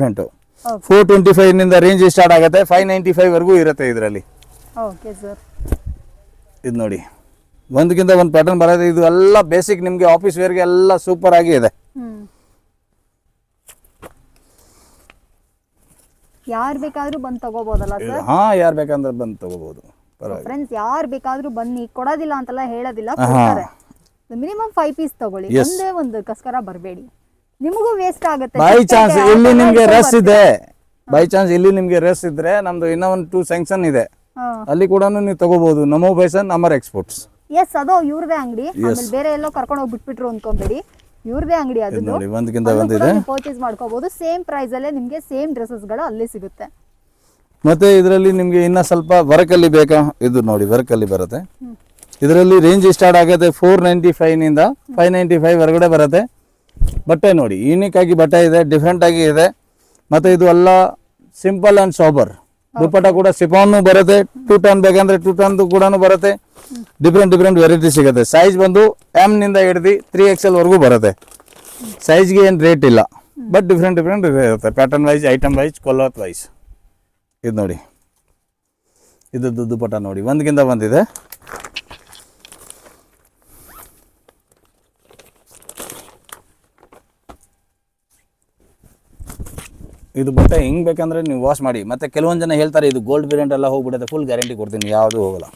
425 ನಿಂದ ರೇಂಜ್ ಸ್ಟಾರ್ಟ್ ಆಗುತ್ತೆ, 595 ವರೆಗೂ ಇರುತ್ತೆ ಇದರಲ್ಲಿ. ಓಕೆ ಸರ್, ಇದು ನೋಡಿ ಒಂದಕ್ಕಿಂತ ಒಂದು ಪ್ಯಾಟರ್ನ್ ಬರುತ್ತೆ. ಇದು ಎಲ್ಲ ಬೇಸಿಕ್ ನಿಮಗೆ ಆಫೀಸ್ ವೇರ್ಗೆ ಎಲ್ಲ ಸೂಪರ್ ಆಗಿ ಇದೆ. ಯಾರು ಬೇಕಾದ್ರೂ ಬಂದು ತಗೋಬಹುದಲ್ಲ ಸರ್? ಹಾ, ಯಾರು ಬೇಕಂದ್ರೆ ಬಂದು ತಗೋಬಹುದು. ಫ್ರೆಂಡ್ಸ್, ಯಾರು ಬೇಕಾದ್ರೂ ಬನ್ನಿ, ಕೊಡೋದಿಲ್ಲ ಅಂತೆಲ್ಲ ಹೇಳೋದಿಲ್ಲ, ಮಿನಿಮಮ್ 5 ಪೀಸ್ ತಗೊಳ್ಳಿ, ಒಂದೇ ಒಂದಕ್ಕೋಸ್ಕರ ಬರಬೇಡಿ, ನಿಮಗೂ ವೇಸ್ಟ್ ಆಗುತ್ತೆ. ಬೈ ಚಾನ್ಸ್ ಇಲ್ಲಿ ನಿಮ್ಗೆ ರಸ್ ಇದೆ, ಬೈ ಚಾನ್ಸ್ ಇಲ್ಲಿ ನಿಮ್ಗೆ ರಸ್ ಇದ್ರೆ ನಮ್ದು ಇನ್ನೂ ಒಂದು 2 ಸ್ಯಾಂಕ್ಷನ್ ಇದೆ, ಅಲ್ಲಿ ಕೂಡ ನೀವು ತಗೋಬಹುದು. ನಮೋ ಬೈಸನ್ ಅಮರ್ ಎಕ್ಸ್ಪೋರ್ಟ್ಸ್. ಎಸ್, ಅದು ಇವ್ರದೇ ಅಂಗಡಿ, ಆಮೇಲೆ ಬೇರೆ ಎಲ್ಲೋ ಕರ್ಕೊಂಡು ಹೋಗಿ ಬಿಟ್ಬಿಟ್ರು ಅನ್ಕೊಂಬೇಡಿ, ಇವ್ರದೇ ಅಂಗಡಿ ಅದು. ನೋಡಿ ಒಂದಕ್ಕಿಂತ ಒಂದಿದೆ, ಪರ್ಚೇಸ್ ಮಾಡ್ಕೋಬಹುದು. ಸೇಮ್ ಪ್ರೈಸ್ ಅಲ್ಲೇ ನಿಮಗೆ ಸೇಮ್ ಡ್ರೆಸ್ಸಸ್ ಗಳು ಅಲ್ಲೇ ಸಿಗುತ್ತೆ. ಮತ್ತೆ ಇದರಲ್ಲಿ ನಿಮ್ಗೆ ಇನ್ನ ಸ್ವಲ್ಪ ವರ್ಕ್ ಅಲ್ಲಿ ಬೇಕಾ, ಇದು ನೋಡಿ ವರ್ಕ್ ಅಲ್ಲಿ ಬರುತ್ತೆ. ಇದರಲ್ಲಿ ರೇಂಜ್ ಸ್ಟಾರ್ಟ್ ಆಗುತ್ತೆ 495 ನಿಂದ 595 ಹೊರಗಡೆ ಬರುತ್ತೆ. ಬಟ್ಟೆ ನೋಡಿ ಯೂನಿಕ್ ಆಗಿ ಬಟ್ಟೆ ಇದೆ, ಡಿಫ್ರೆಂಟ್ ಆಗಿ ಇದೆ. ಮತ್ತೆ ಇದು ಎಲ್ಲ ಸಿಂಪಲ್ ಅಂಡ್ ಸಾಬರ್. ದುಪ್ಪಟ್ಟ ಕೂಡ ಸಿಫಾನ್ ಬರುತ್ತೆ, 2 ಟನ್ ಬೇಕಂದ್ರೆ 2 ಟನ್ ಕೂಡ ಬರುತ್ತೆ. ಡಿಫ್ರೆಂಟ್ ವೆರೈಟಿ ಸಿಗುತ್ತೆ. ಸೈಜ್ ಬಂದು M ನಿಂದ ಹಿಡಿದು 3XL ವರೆಗೂ ಬರುತ್ತೆ. ಸೈಜ್ಗೆ ಏನು ರೇಟ್ ಇಲ್ಲ, ಬಟ್ ಡಿಫ್ರೆಂಟ್ ಇರುತ್ತೆ, pattern wise, item wise, cloth wise. ಇದು ನೋಡಿ, ಇದು ದುಪ್ಪಟ್ಟ ನೋಡಿ ಒಂದಕ್ಕಿಂತ ಒಂದಿದೆ. ಇದು ಬಟ್ಟೆ ಹಿಂಗೆ ಬೇಕಂದ್ರೆ ನೀವು ವಾಶ್ ಮಾಡಿ. ಮತ್ತು ಕೆಲವೊಂದು ಜನ ಹೇಳ್ತಾರೆ ಇದು ಗೋಲ್ಡ್ ವೇರಿಯಂಟ್ ಎಲ್ಲ ಹೋಗ್ಬಿಡುತ್ತೆ, ಫುಲ್ ಗ್ಯಾರಂಟಿ ಕೊಡ್ತೀನಿ, ಯಾವುದೂ ಹೋಗಲ್ಲ.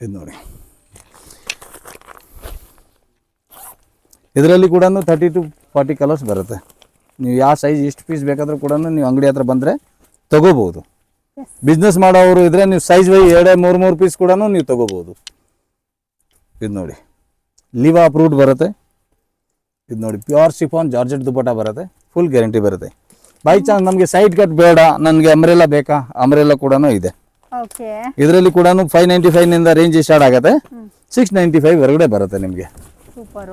ಇದು ನೋಡಿ, ಇದರಲ್ಲಿ ಕೂಡ 30 to 40 ಕಲರ್ಸ್ ಬರುತ್ತೆ. ನೀವು ಯಾವ ಸೈಜ್ ಎಷ್ಟು ಪೀಸ್ ಬೇಕಾದರೂ ಕೂಡ ನೀವು ಅಂಗಡಿ ಹತ್ರ ಬಂದರೆ ತಗೋಬೋದು. ಬಿಸ್ನೆಸ್ ಮಾಡೋರು ಇದ್ದರೆ ನೀವು ಸೈಜ್ ವೈ 2-3 ಪೀಸ್ ಕೂಡ ನೀವು ತಗೋಬೋದು. ಇದು ನೋಡಿ ಲಿವಾ ಅಪ್ರೂವ್ಡ್ ಬರುತ್ತೆ. ಇದು ನೋಡಿ ಪ್ಯೂರ್ ಶಿಫಾನ್ ಜಾರ್ಜೆಟ್ ದುಪ್ಪಟ್ಟ ಬರುತ್ತೆ, ಫುಲ್ ಗ್ಯಾರಂಟಿ ಬರುತ್ತೆ. ಬೈ ಚಾನ್ಸ್ ನಮಗೆ ಸೈಡ್ ಕಟ್ ಬೇಡ, ನನಗೆ ಅಂಬ್ರೆಲ್ಲ ಬೇಕಾ, ಅಂಬ್ರೆಲ್ಲ ಕೂಡ ಇದೆ. ಇದರಲ್ಲಿ ಕೂಡ 595 ನಿಂದ ರೇಂಜ್ ಸ್ಟಾರ್ಟ್ ಆಗುತ್ತೆ, 695 ಹೊರಗಡೆ ಬರುತ್ತೆ ನಿಮಗೆ. ಸೂಪರ್,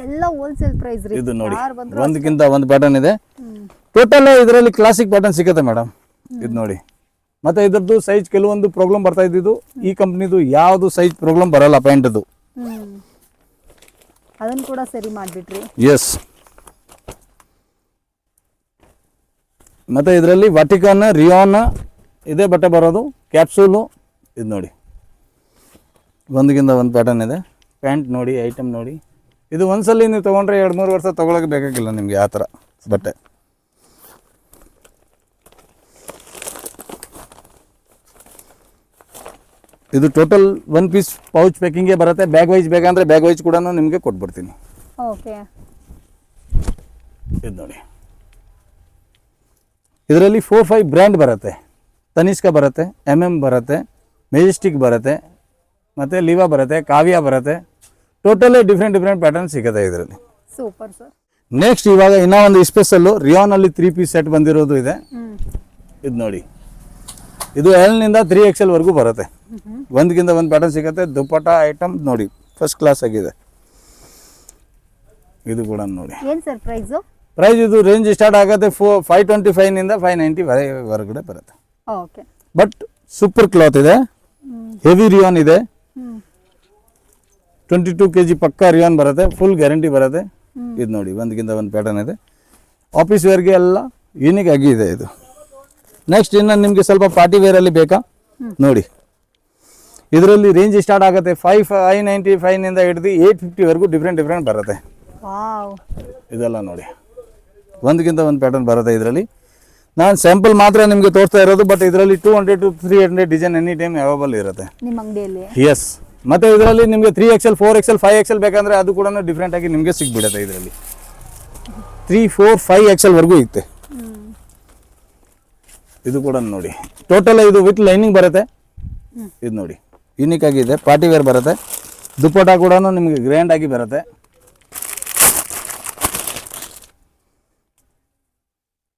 ಎಲ್ಲ ಹೋಲ್ಸೇಲ್ ಪ್ರೈಸ್ ರೀ. ಇದು ನೋಡಿ ಒಂದಕ್ಕಿಂತ ಒಂದು ಪ್ಯಾಟರ್ನ್ ಇದೆ. ಟೋಟಲ್ ಇದರಲ್ಲಿ ಕ್ಲಾಸಿಕ್ ಪ್ಯಾಟರ್ನ್ ಸಿಗುತ್ತೆ ಮೇಡಮ್. ಇದು ನೋಡಿ, ಮತ್ತೆ ಇದ್ರದ್ದು ಸೈಜ್ ಕೆಲವೊಂದು ಪ್ರಾಬ್ಲಮ್ ಬರ್ತಾ ಇದ್ದಿದ್ದು, ಈ ಕಂಪ್ನಿದು ಯಾವುದು ಸೈಜ್ ಪ್ರಾಬ್ಲಮ್ ಬರಲ್ಲ ಪ್ಯಾಂಟದು. ಅದನ್ನು ಕೂಡ ಸರಿ ಮಾಡಿಬಿಟ್ರಿ. ಎಸ್, ಮತ್ತೆ ಇದರಲ್ಲಿ ವಾಟಿಕನ್, ರಿಯಾನ್ ಇದೇ ಬಟ್ಟೆ ಬರೋದು, ಕ್ಯಾಪ್ಸೂಲು. ಇದು ನೋಡಿ ಒಂದಕ್ಕಿಂತ ಒಂದು ಪ್ಯಾಟರ್ನ್ ಇದೆ. ಪ್ಯಾಂಟ್ ನೋಡಿ, ಐಟಮ್ ನೋಡಿ. ಇದು ಒಂದ್ಸಲಿ ನೀವು ತೊಗೊಂಡ್ರೆ 2-3 ವರ್ಷ ತೊಗೊಳಕ್ಕೆ ಬೇಕಾಗಿಲ್ಲ ನಿಮಗೆ ಆ ಥರ ಬಟ್ಟೆ. ಇದು ಟೋಟಲ್ 1 ಪೀಸ್ ಪೌಚ್ ಪ್ಯಾಕಿಂಗೇ ಬರುತ್ತೆ. ಬ್ಯಾಗ್ ವೈಸ್ ಬೇಕಂದ್ರೆ ಬ್ಯಾಗ್ ವೈಸ್ ಕೂಡ ನಿಮಗೆ ಕೊಟ್ಬಿಡ್ತೀನಿ. ಓಕೆ, ಇದು ನೋಡಿ, ಇದರಲ್ಲಿ 4-5 ಬ್ರ್ಯಾಂಡ್ ಬರುತ್ತೆ. ತನಿಷ್ಕ ಬರುತ್ತೆ, MM ಬರುತ್ತೆ, ಮೆಜೆಸ್ಟಿಕ್ ಬರುತ್ತೆ, ಮತ್ತು ಲಿವಾ ಬರುತ್ತೆ, ಕಾವ್ಯ ಬರುತ್ತೆ. ಟೋಟಲಿ ಡಿಫ್ರೆಂಟ್ ಪ್ಯಾಟರ್ನ್ ಸಿಗುತ್ತೆ ಇದರಲ್ಲಿ. Super sir. ನೆಕ್ಸ್ಟ್ ಇವಾಗ ಇನ್ನೂ ಒಂದು ಸ್ಪೆಷಲ್ಲು ರಿಯಾನಲ್ಲಿ 3 ಪೀಸ್ ಸೆಟ್ ಬಂದಿರೋದು ಇದೆ. ಇದು ನೋಡಿ, ಇದು L ನಿಂದ 3XL ವರೆಗೂ ಬರುತ್ತೆ. ಒಂದಕ್ಕಿಂತ ಒಂದು ಪ್ಯಾಟರ್ನ್ ಸಿಗುತ್ತೆ. ದುಪ್ಪಟ್ಟ ಐಟಮ್ ನೋಡಿ ಫಸ್ಟ್ ಕ್ಲಾಸ್ ಆಗಿದೆ. ಇದು ಕೂಡ ನೋಡಿ, ಏನು ಸರ್ ಪ್ರೈಸು? ಪ್ರೈಸ್ ಇದು ರೇಂಜ್ ಸ್ಟಾರ್ಟ್ ಆಗುತ್ತೆ 525 ನಿಂದ 590 ಹೊರಗಡೆ ಬರುತ್ತೆ. ಓಕೆ, ಬಟ್ ಸೂಪರ್ ಕ್ಲಾತ್ ಇದೆ, ಹೆವಿ ರಿಯಾನ್ ಇದೆ. 22 kg ಪಕ್ಕಾ ರಿಯಾನ್ ಬರುತ್ತೆ, ಫುಲ್ ಗ್ಯಾರಂಟಿ ಬರುತ್ತೆ. ಇದು ನೋಡಿ ಒಂದಕ್ಕಿಂತ ಒಂದು ಪ್ಯಾಟರ್ನ್ ಇದೆ. ಆಫೀಸ್ ವೇರ್ಗೆ ಎಲ್ಲ ಯೂನಿಕ್ ಆಗಿ ಇದೆ ಇದು. ನೆಕ್ಸ್ಟ್ ಇನ್ನು ನಿಮಗೆ ಸ್ವಲ್ಪ ಪಾರ್ಟಿ ವೇರಲ್ಲಿ ಬೇಕಾ ನೋಡಿ, ಇದರಲ್ಲಿ ರೇಂಜ್ ಸ್ಟಾರ್ಟ್ ಆಗುತ್ತೆ 595 ನಿಂದ ಹಿಡಿದು 850 ವರೆಗೂ ಡಿಫ್ರೆಂಟ್ ಬರುತ್ತೆ. ವಾವ್, ಇದೆಲ್ಲ ನೋಡಿ ಒಂದಕ್ಕಿಂತ ಒಂದು ಪ್ಯಾಟರ್ನ್ ಬರುತ್ತೆ ಇದರಲ್ಲಿ. ನಾನು ಸ್ಯಾಂಪಲ್ ಮಾತ್ರ ನಿಮಗೆ ತೋರಿಸ್ತಾ ಇರೋದು, ಬಟ್ ಇದರಲ್ಲಿ 200 to 300 design any time available ಇರುತ್ತೆ. ನಿಮ್ಮ ಅಂಗಡಿಯಲ್ಲಿ ಎಸ್. ಮತ್ತು ಇದರಲ್ಲಿ ನಿಮಗೆ 3XL 4XL 5XL ಬೇಕಂದರೆ ಅದು ಕೂಡ ಡಿಫ್ರೆಂಟ್ ಆಗಿ ನಿಮಗೆ ಸಿಗ್ಬಿಡುತ್ತೆ. ಇದರಲ್ಲಿ 3, 4, 5XL ವರೆಗೂ ಇರುತ್ತೆ. ಇದು ಕೂಡ ನೋಡಿ, ಟೋಟಲ್ ಇದು ವಿತ್ ಲೈನಿಂಗ್ ಬರುತ್ತೆ. ಇದು ನೋಡಿ ಯೂನಿಕ್ ಆಗಿದೆ, ಪಾರ್ಟಿ ವೇರ್ ಬರುತ್ತೆ. ದುಪ್ಪಟ ಕೂಡ ನಿಮಗೆ ಗ್ರ್ಯಾಂಡ್ ಆಗಿ ಬರುತ್ತೆ.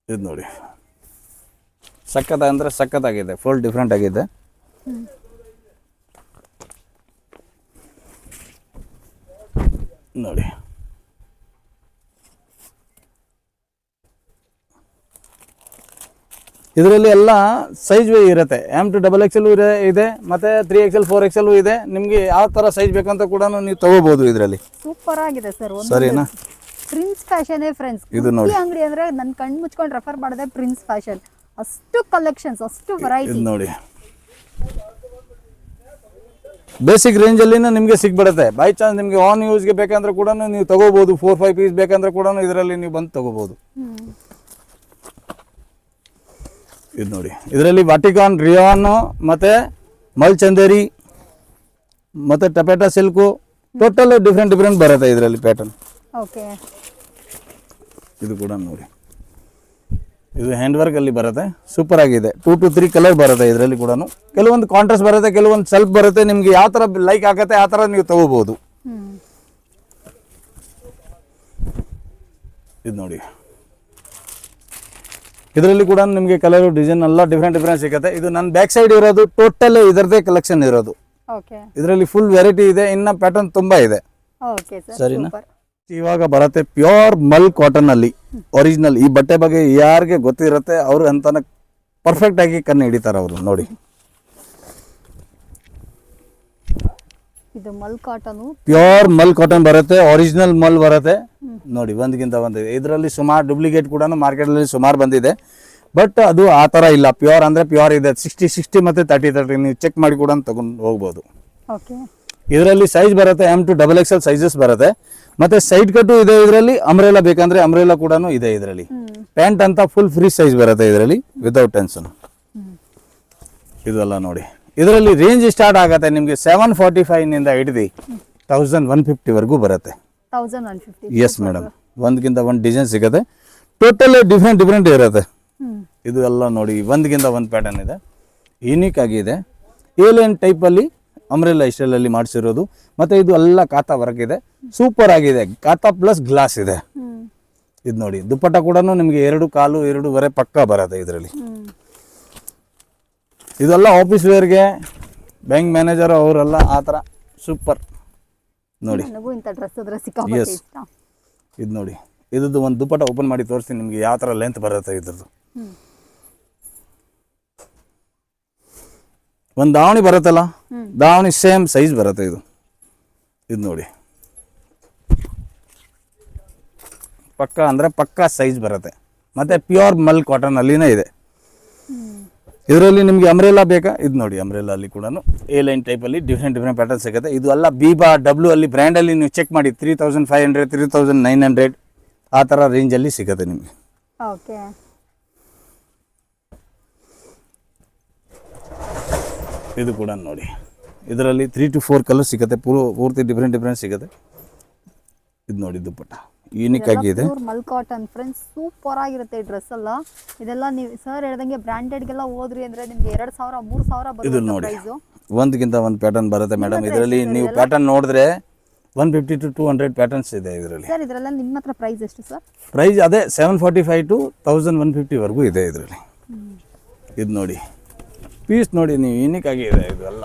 ಇದು ನೋಡಿ ಸಖತ್ ಅಂದರೆ ಸಖತ್ತಾಗಿದೆ, ಫುಲ್ ಡಿಫ್ರೆಂಟ್ ಆಗಿದೆ. ನೋಡಿ ಇದರಲ್ಲಿ ಎಲ್ಲ ಸೈಜ್ ಇರುತ್ತೆ. M to XXL ಇದೆ, ಮತ್ತು 3XL 4XL ಇದೆ. ನಿಮಗೆ ಯಾವ ಥರ ಸೈಜ್ ಬೇಕಂತ ಕೂಡ ನೀವು ತಗೋಬಹುದು. ಇದರಲ್ಲಿ ಸೂಪರ್ ಆಗಿದೆ ಸರ್. ಸರಿನಾ? Prince fashion friends. ಇದು ನೋಡಿ ಅಂಗಡಿ ಅಂದ್ರೆ ನನ್ನ ಕಣ್ಣು ಮುಚ್ಕೊಂಡು ರೆಫರ್ ಮಾಡಿದೆ ಪ್ರಿನ್ಸ್ ಫ್ಯಾಷನ್. ಅಷ್ಟು ಕಲೆಕ್ಷನ್ಸ್, ಅಷ್ಟು ವೆರೈಟಿ. ಇದು ನೋಡಿ ಬೇಸಿಕ್ ರೇಂಜಲ್ಲಿ ನಿಮಗೆ ಸಿಗ್ಬಿಡುತ್ತೆ. ಬೈ ಚಾನ್ಸ್ ನಿಮಗೆ ಆನ್ ಯೂಸ್ಗೆ ಬೇಕಂದ್ರೆ ಕೂಡ ನೀವು ತಗೋಬಹುದು. 4-5 ಪೀಸ್ ಬೇಕಂದ್ರೆ ಕೂಡ ಇದರಲ್ಲಿ ನೀವು ಬಂದು ತಗೋಬಹುದು. ಇದು ನೋಡಿ ಇದರಲ್ಲಿ ವಾಟಿಕಾನ್, ರಿಯಾನು, ಮತ್ತು ಮಲ್ಚಂದೇರಿ, ಮತ್ತು ಟಪೇಟಾ ಸಿಲ್ಕು, ಟೋಟಲ್ ಡಿಫ್ರೆಂಟ್ ಬರುತ್ತೆ ಇದರಲ್ಲಿ ಪ್ಯಾಟರ್ನ್. ಓಕೆ. ಇದು ಕೂಡ ನೋಡಿ, ಇದು ಹ್ಯಾಂಡ್ ವರ್ಕ್ ಅಲ್ಲಿ ಬರುತ್ತೆ. ಸೂಪರ್ ಆಗಿದೆ. 2 to 3 ಕಲರ್ ಬರುತ್ತೆ ಇದರಲ್ಲಿ ಕೂಡ. ಕೆಲವೊಂದು ಕಾಂಟ್ರಾಸ್ಟ್ ಬರುತ್ತೆ, ಕೆಲವೊಂದು ಸೆಲ್ಫ್ ಬರುತ್ತೆ. ನಿಮ್ಗೆ ಯಾವ ಥರ ಲೈಕ್ ಆಗುತ್ತೆ ಆ ಥರ ನೀವು ತಗೋಬಹುದು. ಇದು ನೋಡಿ ಇದರಲ್ಲಿ ಕೂಡ ನಿಮಗೆ ಕಲರ್ ಡಿಸೈನ್ ಎಲ್ಲ ಡಿಫ್ರೆಂಟ್ ಸಿಗುತ್ತೆ. ಇದು ನನ್ನ ಬ್ಯಾಕ್ ಸೈಡ್ ಇರೋದು ಟೋಟಲ್ ಇದರದೇ ಕಲೆಕ್ಷನ್ ಇರೋದು. ಓಕೆ. ಇದರಲ್ಲಿ ಫುಲ್ ವೆರೈಟಿ ಇದೆ, ಇನ್ನ ಪ್ಯಾಟರ್ನ್ ತುಂಬಾ ಇದೆ. Okay sir. ಸರಿನಾ? ಇವಾಗ ಬರುತ್ತೆ ಪ್ಯೂರ್ ಮಲ್ ಕಾಟನ್ ಅಲ್ಲಿ ಒರಿಜಿನಲ್. ಈ ಬಟ್ಟೆ ಬಗ್ಗೆ ಯಾರಿಗೆ ಗೊತ್ತಿರುತ್ತೆ ಅವರು ಅಂತಾನೆ ಪರ್ಫೆಕ್ಟ್ ಆಗಿ ಕಣ್ಣು ಹಿಡಿತಾರೆ ಅವರು. ನೋಡಿ ಇದು ಮಲ್ ಕಾಟನ್, ಪ್ಯೂರ್ ಮಲ್ ಕಾಟನ್ ಬರುತ್ತೆ, ಒರಿಜಿನಲ್ ಮಲ್ ಬರುತ್ತೆ. ನೋಡಿ ಒಂದಕ್ಕಿಂತ ಒಂದು. ಇದರಲ್ಲಿ ಸುಮಾರು ಡೂಪ್ಲಿಕೇಟ್ ಕೂಡ ಮಾರ್ಕೆಟಲ್ಲಿ ಸುಮಾರು ಬಂದಿದೆ, ಬಟ್ ಅದು ಆ ಥರ ಇಲ್ಲ. ಪ್ಯೂರ್ ಅಂದರೆ ಪ್ಯೂರ್ ಇದೆ. 60 ಮತ್ತು 30 ನೀವು ಚೆಕ್ ಮಾಡಿ ಕೂಡ ತಗೊಂಡು ಹೋಗ್ಬೋದು. ಓಕೆ. ಇದರಲ್ಲಿ ಸೈಜ್ ಬರುತ್ತೆ M to XXL ಸೈಜಸ್ ಬರುತ್ತೆ. ಮತ್ತೆ ಸೈಡ್ ಕಟ್ಟು ಇದೆ ಇದರಲ್ಲಿ. ಅಂಬ್ರೆಲಾ ಬೇಕಂದ್ರೆ ಅಂಬ್ರೆಲಾ ಕೂಡ ಇದೆ ಇದರಲ್ಲಿ. ಪ್ಯಾಂಟ್ ಅಂತ ಫುಲ್ ಫ್ರೀ ಸೈಜ್ ಬರುತ್ತೆ ಇದರಲ್ಲಿ ವಿತೌಟ್ ಟೆನ್ಷನ್. ಇದೆಲ್ಲ ನೋಡಿ ಇದರಲ್ಲಿ ರೇಂಜ್ ಸ್ಟಾರ್ಟ್ ಆಗುತ್ತೆ ನಿಮಗೆ 745 ನಿಂದ ಹಿಡಿದು 1150 ವರೆಗೂ ಬರುತ್ತೆ. 1150. Yes madam. ಒಂದಕ್ಕಿಂತ ಒಂದು ಡಿಸೈನ್ ಸಿಗುತ್ತೆ. ಟೋಟಲ್ ಡಿಫ್ರೆಂಟ್ ಇರುತ್ತೆ. ಇದು ಎಲ್ಲ ನೋಡಿ ಒಂದಕ್ಕಿಂತ ಒಂದು ಪ್ಯಾಟರ್ನ್ ಇದೆ, ಯೂನಿಕ್ ಆಗಿದೆ. ಏಲಿಯನ್ ಟೈಪಲ್ಲಿ ಅಂಬ್ರೆಲಾ ಸ್ಟೈಲಲ್ಲಿ ಮಾಡಿಸಿರೋದು. ಮತ್ತು ಇದು ಎಲ್ಲ ಕಾತಾ ವರ್ಕ್ ಇದೆ, ಸೂಪರ್ ಆಗಿದೆ. ಕಾತಾ ಪ್ಲಸ್ ಗ್ಲಾಸ್ ಇದೆ. ಇದು ನೋಡಿ ದುಪ್ಪಟ್ಟ ಕೂಡ ನಿಮಗೆ 2 ಕಾಲು 2.5 ಪಕ್ಕ ಬರುತ್ತೆ ಇದರಲ್ಲಿ. ಇದೆಲ್ಲ ಆಫೀಸ್ ವೇರ್ಗೆ, ಬ್ಯಾಂಕ್ ಮ್ಯಾನೇಜರ್ ಅವರೆಲ್ಲ ಆ ಥರ ಸೂಪರ್. ನೋಡಿ ನನಗೂ ಇಂಥ ಡ್ರೆಸ್ ಅದ್ರೆ ಸಿಕ್ಕಾಪಟ್ಟೆ ಇಷ್ಟ. ಇದು ನೋಡಿ ಇದ್ದು ಒಂದು ದುಪ್ಪಟ್ಟ ಓಪನ್ ಮಾಡಿ ತೋರಿಸ್ತೀನಿ ನಿಮಗೆ ಯಾವ ಥರ ಲೆಂತ್ ಬರುತ್ತೆ ಇದ್ರದ್ದು. ಒಂದು ದಾವಣಿ ಬರುತ್ತಲ್ಲ, ದಾವಣಿ ಸೇಮ್ ಸೈಜ್ ಬರುತ್ತೆ ಇದು. ಇದು ನೋಡಿ ಪಕ್ಕ ಅಂದರೆ ಪಕ್ಕ ಸೈಜ್ ಬರುತ್ತೆ. ಮತ್ತು ಪ್ಯೂರ್ ಮಲ್ ಕಾಟನ್ ಅಲ್ಲಿನೇ ಇದೆ. ಇದರಲ್ಲಿ ನಿಮಗೆ ಅಂಬ್ರೆಲಾ ಬೇಕಾ? ಇದು ನೋಡಿ ಅಂಬ್ರೆಲಾ ಅಲ್ಲಿ ಕೂಡ A ಲೈನ್ ಟೈಪಲ್ಲಿ ಡಿಫ್ರೆಂಟ್ ಪ್ಯಾಟರ್ನ್ ಸಿಗುತ್ತೆ. ಇದು ಎಲ್ಲ ಬೀಬಾ W ಅಲ್ಲಿ ಬ್ರ್ಯಾಂಡಲ್ಲಿ ನೀವು ಚೆಕ್ ಮಾಡಿ 3500 3900 ಆ ಥರ ರೇಂಜಲ್ಲಿ ಸಿಗುತ್ತೆ ನಿಮಗೆ. ಓಕೆ. ಇದು ಕೂಡ ನೋಡಿ ಇದರಲ್ಲಿ 3 to 4 ಕಲರ್ ಸಿಗುತ್ತೆ. ಪೂರ್ತಿ ಡಿಫ್ರೆಂಟ್ ಸಿಗುತ್ತೆ. ಇದು ನೋಡಿ ದುಪ್ಪಟ್ಟ ಯೂನಿಕ್ ಆಗಿದೆ. ಮಲ್ ಕಾಟನ್ ಫ್ರೆಂಡ್ಸ್, ಸೂಪರ್ ಆಗಿರುತ್ತೆ ಈ ಡ್ರೆಸ್ ಎಲ್ಲ. ಇದೆಲ್ಲ ನೀವು ಸರ್ ಹೇಳ್ದಂಗೆ ಬ್ರಾಂಡೆಡ್ಗೆಲ್ಲ ಹೋದ್ರಿ ಅಂದ್ರೆ ನಿಮ್ಗೆ 2000 3000 ಬರುತ್ತೆ. ಇದು ನೋಡಿ ಒಂದಕ್ಕಿಂತ ಒಂದು ಪ್ಯಾಟರ್ನ್ ಬರುತ್ತೆ ಮೇಡಮ್. ಇದರಲ್ಲಿ ನೀವು ಪ್ಯಾಟರ್ನ್ ನೋಡಿದ್ರೆ 150 to 200 ಪ್ಯಾಟರ್ನ್ಸ್ ಇದೆ ಇದರಲ್ಲಿ. ಸರ್ ಇದರೆಲ್ಲ ನಿಮ್ಮ ಹತ್ರ ಪ್ರೈಸ್ ಎಷ್ಟು ಸರ್? ಪ್ರೈಸ್ ಅದೇ 745 to 1150 ವರೆಗೂ ಇದೆ ಇದರಲ್ಲಿ. ಇದು ನೋಡಿ ಪೀಸ್ ನೋಡಿ ನೀವು ಯೂನಿಕ್ ಆಗಿದೆ. ಇದೆಲ್ಲ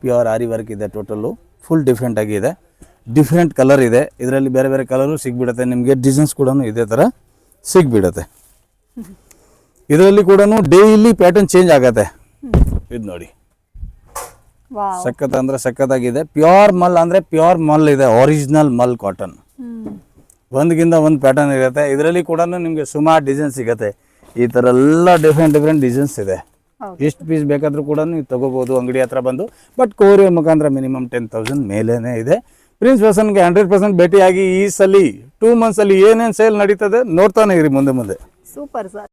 ಪ್ಯೂರ್ ಆರಿ ವರ್ಕ್ ಇದೆ. ಟೋಟಲ್ಲು ಫುಲ್ ಡಿಫ್ರೆಂಟ್ ಆಗಿದೆ. ಡಿಫ್ರೆಂಟ್ ಕಲರ್ ಇದೆ ಇದರಲ್ಲಿ. ಬೇರೆ ಕಲರು ಸಿಗ್ಬಿಡುತ್ತೆ ನಿಮಗೆ. ಡಿಸೈನ್ಸ್ ಕೂಡ ಇದೇ ಥರ ಸಿಗ್ಬಿಡುತ್ತೆ. ಇದರಲ್ಲಿ ಕೂಡ ಡೈಲಿ ಪ್ಯಾಟರ್ನ್ ಚೇಂಜ್ ಆಗುತ್ತೆ. ಇದು ನೋಡಿ ಸಖತ್ ಅಂದರೆ ಸಖತ್ತಾಗಿದೆ. ಪ್ಯೂರ್ ಮಲ್ ಅಂದರೆ ಪ್ಯೂರ್ ಮಲ್ ಇದೆ, ಒರಿಜಿನಲ್ ಮಲ್ ಕಾಟನ್. ಒಂದಕ್ಕಿಂತ ಒಂದು ಪ್ಯಾಟರ್ನ್ ಇರುತ್ತೆ. ಇದರಲ್ಲಿ ಕೂಡ ನಿಮಗೆ ಸುಮಾರು ಡಿಸೈನ್ ಸಿಗುತ್ತೆ. ಈ ಥರ ಎಲ್ಲ ಡಿಫ್ರೆಂಟ್ ಡಿಸೈನ್ಸ್ ಇದೆ. ಎಷ್ಟು ಪೀಸ್ ಬೇಕಾದರೂ ಕೂಡ ನೀವು ತೊಗೋಬೋದು ಅಂಗಡಿ ಹತ್ರ ಬಂದು. ಬಟ್ ಕೊರಿಯರ್ ಮುಖಾಂತರ ಮಿನಿಮಮ್ 10,000 ಮೇಲೇ ಇದೆ. ಪ್ರಿನ್ಸ್ ಫ್ಯಾಷನ್ಗೆ 100% ಭೇಟಿಯಾಗಿ ಈ ಸಲ 2 ಮಂತ್ಸಲ್ಲಿ ಏನೇನು ಸೇಲ್ ನಡೀತದೆ ನೋಡ್ತಾನೆ ಇರಿ ಮುಂದೆ ಮುಂದೆ. Super sir.